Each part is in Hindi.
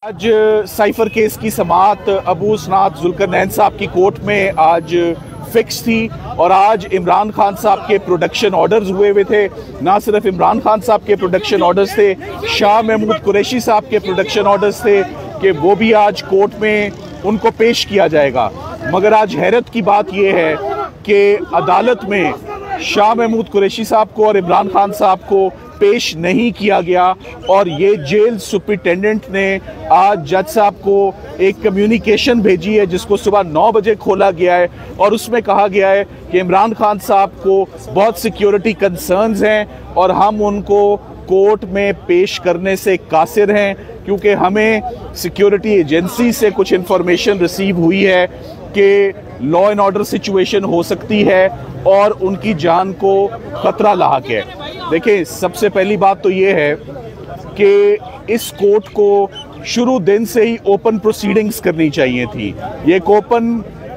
आज साइफर केस की समाअत अबू सनात जुल्करनैन साहब की कोर्ट में आज फिक्स थी और आज इमरान खान साहब के प्रोडक्शन ऑर्डर्स हुए थे। ना सिर्फ इमरान खान साहब के प्रोडक्शन ऑर्डर्स थे, शाह महमूद कुरैशी साहब के प्रोडक्शन ऑर्डर्स थे कि वो भी आज कोर्ट में उनको पेश किया जाएगा। मगर आज हैरत की बात यह है कि अदालत में शाह महमूद कुरैशी साहब को और इमरान खान साहब को पेश नहीं किया गया और ये जेल सुपरिटेंडेंट ने आज जज साहब को एक कम्युनिकेशन भेजी है जिसको सुबह 9 बजे खोला गया है और उसमें कहा गया है कि इमरान खान साहब को बहुत सिक्योरिटी कंसर्न्स हैं और हम उनको कोर्ट में पेश करने से कासिर हैं क्योंकि हमें सिक्योरिटी एजेंसी से कुछ इंफॉर्मेशन रिसीव हुई है कि लॉ एंड ऑर्डर सिचुएशन हो सकती है और उनकी जान को खतरा लाक है। देखिए, सबसे पहली बात तो ये है कि इस कोर्ट को शुरू दिन से ही ओपन प्रोसीडिंग्स करनी चाहिए थी। ये ओपन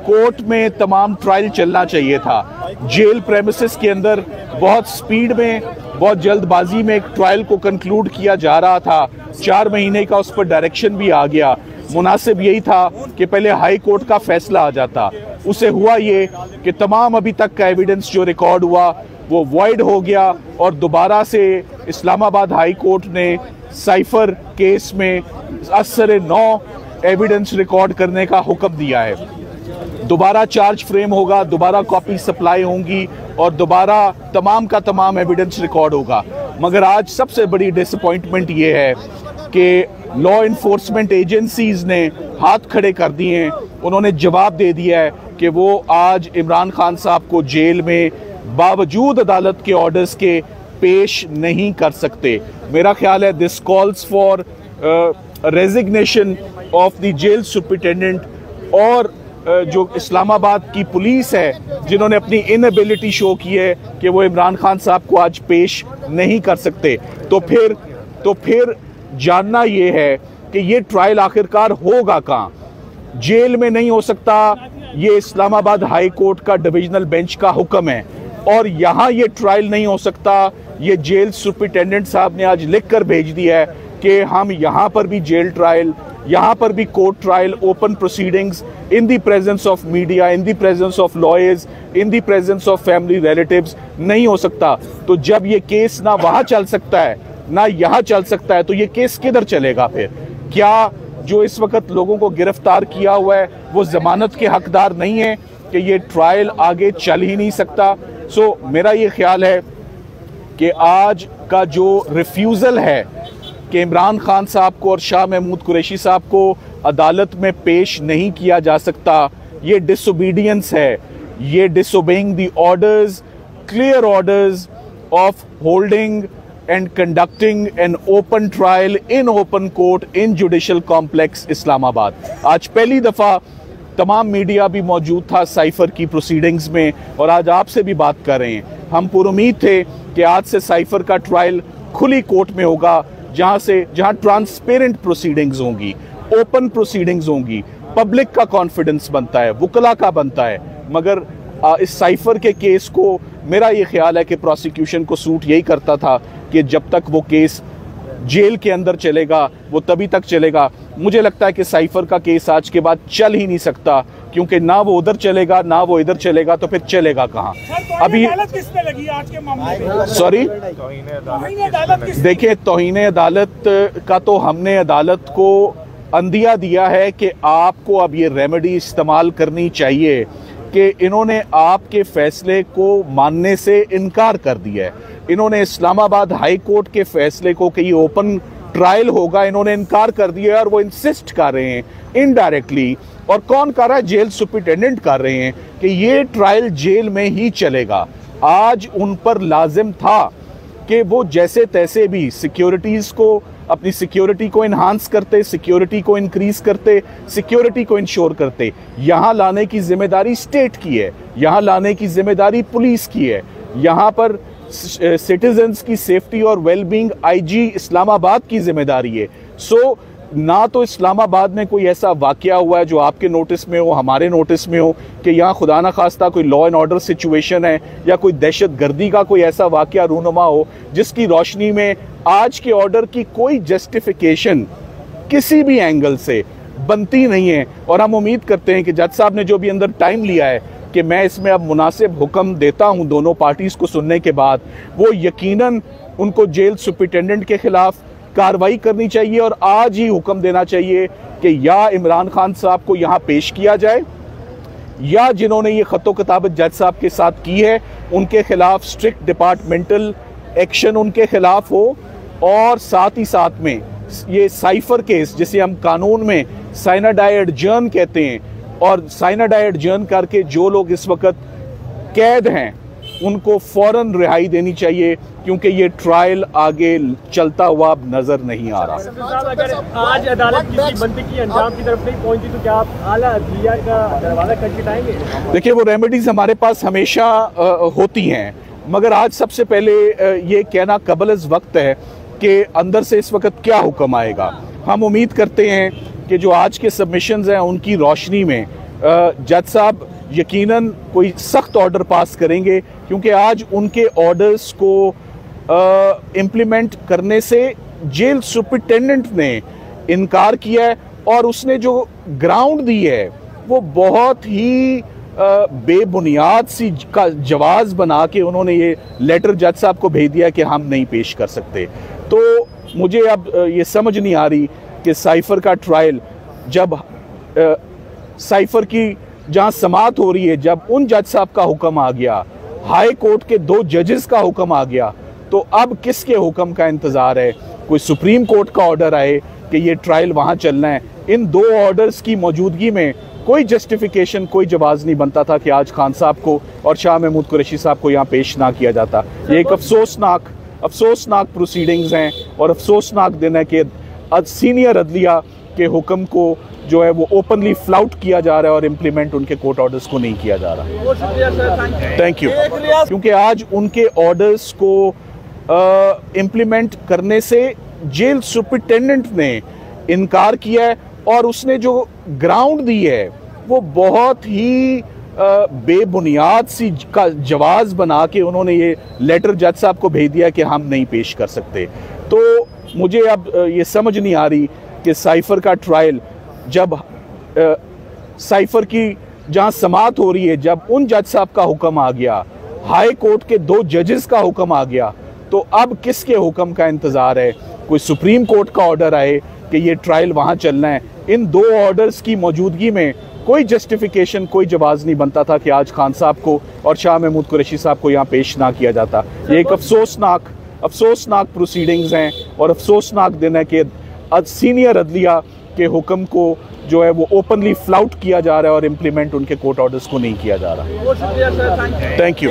कोर्ट में तमाम ट्रायल चलना चाहिए था। जेल प्रेमिसेस के अंदर बहुत स्पीड में, बहुत जल्दबाजी में एक ट्रायल को कंक्लूड किया जा रहा था। 4 महीने का उस पर डायरेक्शन भी आ गया। मुनासिब यही था कि पहले हाई कोर्ट का फैसला आ जाता। उसे हुआ ये कि तमाम अभी तक का एविडेंस जो रिकॉर्ड हुआ वो वॉइड हो गया और दोबारा से इस्लामाबाद हाई कोर्ट ने साइफर केस में असर 9 एविडेंस रिकॉर्ड करने का हुक्म दिया है। दोबारा चार्ज फ्रेम होगा, दोबारा कॉपी सप्लाई होंगी और दोबारा तमाम का तमाम एविडेंस रिकॉर्ड होगा। मगर आज सबसे बड़ी डिसअपॉइंटमेंट ये है कि लॉ इन्फोर्समेंट एजेंसीज ने हाथ खड़े कर दिए हैं। उन्होंने जवाब दे दिया है कि वो आज इमरान खान साहब को जेल में बावजूद अदालत के ऑर्डर्स के पेश नहीं कर सकते। मेरा ख्याल है this calls for resignation of the jail superintendent और जो इस्लामाबाद की पुलिस है जिन्होंने अपनी इनएबिलिटी शो की है कि वो इमरान खान साहब को आज पेश नहीं कर सकते। तो फिर जानना ये है कि ये ट्रायल आखिरकार होगा कहाँ। जेल में नहीं हो सकता, ये इस्लामाबाद हाई कोर्ट का डिविजनल बेंच का हुक्म है और यहाँ ये ट्रायल नहीं हो सकता। ये जेल सुपरिटेंडेंट साहब ने आज लिख कर भेज दिया है कि हम यहाँ पर भी जेल ट्रायल, यहाँ पर भी court trial, open proceedings in the presence of media, in the presence of lawyers, in the presence of family relatives नहीं हो सकता। तो जब ये केस ना वहाँ चल सकता है ना यहाँ चल सकता है तो ये केस किधर चलेगा फिर? क्या जो इस वक्त लोगों को गिरफ्तार किया हुआ है वो जमानत के हकदार नहीं है कि ये ट्रायल आगे चल ही नहीं सकता? सो मेरा ये ख्याल है कि आज का जो रिफ्यूज़ल है कि इमरान खान साहब को और शाह महमूद कुरैशी साहब को अदालत में पेश नहीं किया जा सकता, ये डिसोबीडियंस है। ये disobeying the orders, clear orders of holding and conducting an open trial in open court in Judicial Complex Islamabad. आज पहली दफ़ा तमाम मीडिया भी मौजूद था साइफर की प्रोसीडिंग्स में और आज आपसे भी बात कर रहे हैं। हम पुरुमीद थे कि आज से साइफर का ट्रायल खुली कोर्ट में होगा जहां ट्रांसपेरेंट प्रोसीडिंग्स होंगी, ओपन प्रोसीडिंग्स होंगी, पब्लिक का कॉन्फिडेंस बनता है, वकला का बनता है। मगर इस साइफर के केस को मेरा ये ख्याल है कि प्रोसिक्यूशन को सूट यही करता था कि जब तक वो केस जेल के अंदर चलेगा वो तभी तक चलेगा। मुझे लगता है कि साइफर का केस आज के बाद चल ही नहीं सकता क्योंकि ना वो उधर चलेगा ना वो इधर चलेगा, तो फिर चलेगा कहाँ? अभी किस पे लगी आज के मामले में? सॉरी, देखिए, तौहीन अदालत का तो हमने अदालत को अंदिया दिया है कि आपको अब ये रेमेडी इस्तेमाल करनी चाहिए कि इन्होंने आपके फैसले को मानने से इनकार कर दिया है। इन्होंने इस्लामाबाद हाई कोर्ट के फैसले को कि ये ओपन ट्रायल होगा, इन्होंने इनकार कर दिया है और वो इंसिस्ट कर रहे हैं इनडायरेक्टली, और कौन कर रहा है? जेल सुपरिटेंडेंट कर रहे हैं कि ये ट्रायल जेल में ही चलेगा। आज उन पर लाजिम था कि वो जैसे तैसे भी सिक्योरिटीज़ को, अपनी सिक्योरिटी को इन्हांस करते, सिक्योरिटी को इंक्रीज करते, सिक्योरिटी को इंश्योर करते। यहाँ लाने की जिम्मेदारी स्टेट की है, यहाँ लाने की जिम्मेदारी पुलिस की है, यहाँ पर सिटीजन्स की सेफ्टी और वेलबींग आईजी इस्लामाबाद की जिम्मेदारी है। सो ना तो इस्लामाबाद में कोई ऐसा वाकया हुआ है जो आपके नोटिस में हो, हमारे नोटिस में हो, कि यहाँ खुदा ना खास्ता कोई लॉ एंड ऑर्डर सिचुएशन है या कोई दहशत गर्दी का कोई ऐसा वाकया रूनुमा हो जिसकी रोशनी में आज के ऑर्डर की कोई जस्टिफिकेशन किसी भी एंगल से बनती नहीं है। और हम उम्मीद करते हैं कि जज साहब ने जो भी अंदर टाइम लिया है कि मैं इसमें अब मुनासिब हुक्म देता हूं दोनों पार्टीज़ को सुनने के बाद, वो यकीनन उनको जेल सुपरिटेंडेंट के खिलाफ कार्रवाई करनी चाहिए और आज ही हुक्म देना चाहिए कि या इमरान खान साहब को यहाँ पेश किया जाए या जिन्होंने ये ख़तो किताबत जज साहब के साथ की है उनके खिलाफ स्ट्रिक्ट डिपार्टमेंटल एक्शन उनके खिलाफ हो। और साथ ही साथ में ये साइफर केस जिसे हम कानून में साइनाडाई एडजर्न कहते हैं, और साइनाडाई एडजर्न करके जो लोग इस वक्त कैद हैं उनको फौरन रिहाई देनी चाहिए, क्योंकि ये ट्रायल आगे चलता हुआ अब नजर नहीं आ रहा। अगर आज अदालत किसी बंदी की अंजाम की तरफ नहीं पहुंची तो क्या आप आला अदलिया का दरवाजा खटखटाएंगे? देखिए, वो रेमेडीज हमारे पास हमेशा होती हैं, मगर आज सबसे पहले ये कहना कबल वक्त है कि अंदर से इस वक्त क्या हुक्म आएगा। हम उम्मीद करते हैं कि जो आज के सबमिशंस हैं उनकी रोशनी में जज साहब यकीनन कोई सख्त ऑर्डर पास करेंगे, क्योंकि आज उनके ऑर्डर्स को इम्प्लीमेंट करने से जेल सुपरिटेंडेंट ने इनकार किया है और उसने जो ग्राउंड दी है वो बहुत ही बेबुनियाद सी का जवाज़ बना के उन्होंने ये लेटर जज साहब को भेज दिया कि हम नहीं पेश कर सकते। तो मुझे अब ये समझ नहीं आ रही कि साइफर का ट्रायल जब साइफर की जहां समात हो रही है, जब उन जज साहब का हुक्म आ गया, हाई कोर्ट के 2 जजेस का हुक्म आ गया, तो अब किसके हुक्म का इंतज़ार है? कोई सुप्रीम कोर्ट का ऑर्डर आए कि ये ट्रायल वहां चलना है। इन 2 ऑर्डर्स की मौजूदगी में कोई जस्टिफिकेशन, कोई जवाब नहीं बनता था कि आज खान साहब को और शाह महमूद कुरैशी साहब को यहाँ पेश ना किया जाता। ये एक अफसोसनाक प्रोसीडिंग्स हैं और अफसोसनाक दिन है कि सीनियर अदलिया के हुक्म को जो है वो ओपनली फ्लाउट किया जा रहा है और इम्प्लीमेंट उनके कोर्ट ऑर्डर्स को नहीं किया जा रहा। Thank you. क्योंकि आज उनके ऑर्डर्स को इम्प्लीमेंट करने से जेल सुपरिटेंडेंट ने इनकार किया है और उसने जो ग्राउंड दी है वो बहुत ही बेबुनियाद सी का जवाज़ बना के उन्होंने ये लेटर जज साहब को भेज दिया कि हम नहीं पेश कर सकते। तो मुझे अब ये समझ नहीं आ रही कि साइफर का ट्रायल जब साइफर की जहां समात हो रही है, जब उन जज साहब का हुक्म आ गया, हाई कोर्ट के 2 जजेस का हुक्म आ गया, तो अब किसके हुक्म का इंतज़ार है? कोई सुप्रीम कोर्ट का ऑर्डर आए कि ये ट्रायल वहां चलना है। इन 2 ऑर्डर्स की मौजूदगी में कोई जस्टिफिकेशन, कोई जवाब नहीं बनता था कि आज खान साहब को और शाह महमूद कुरैशी साहब को यहाँ पेश ना किया जाता। ये एक अफसोसनाक प्रोसीडिंग्स हैं और अफसोसनाक दिन है कि सीनियर अदलिया के हुक्म को जो है वो ओपनली फ्लाउट किया जा रहा है और इम्प्लीमेंट उनके कोर्ट ऑर्डर्स को नहीं किया जा रहा। Thank you.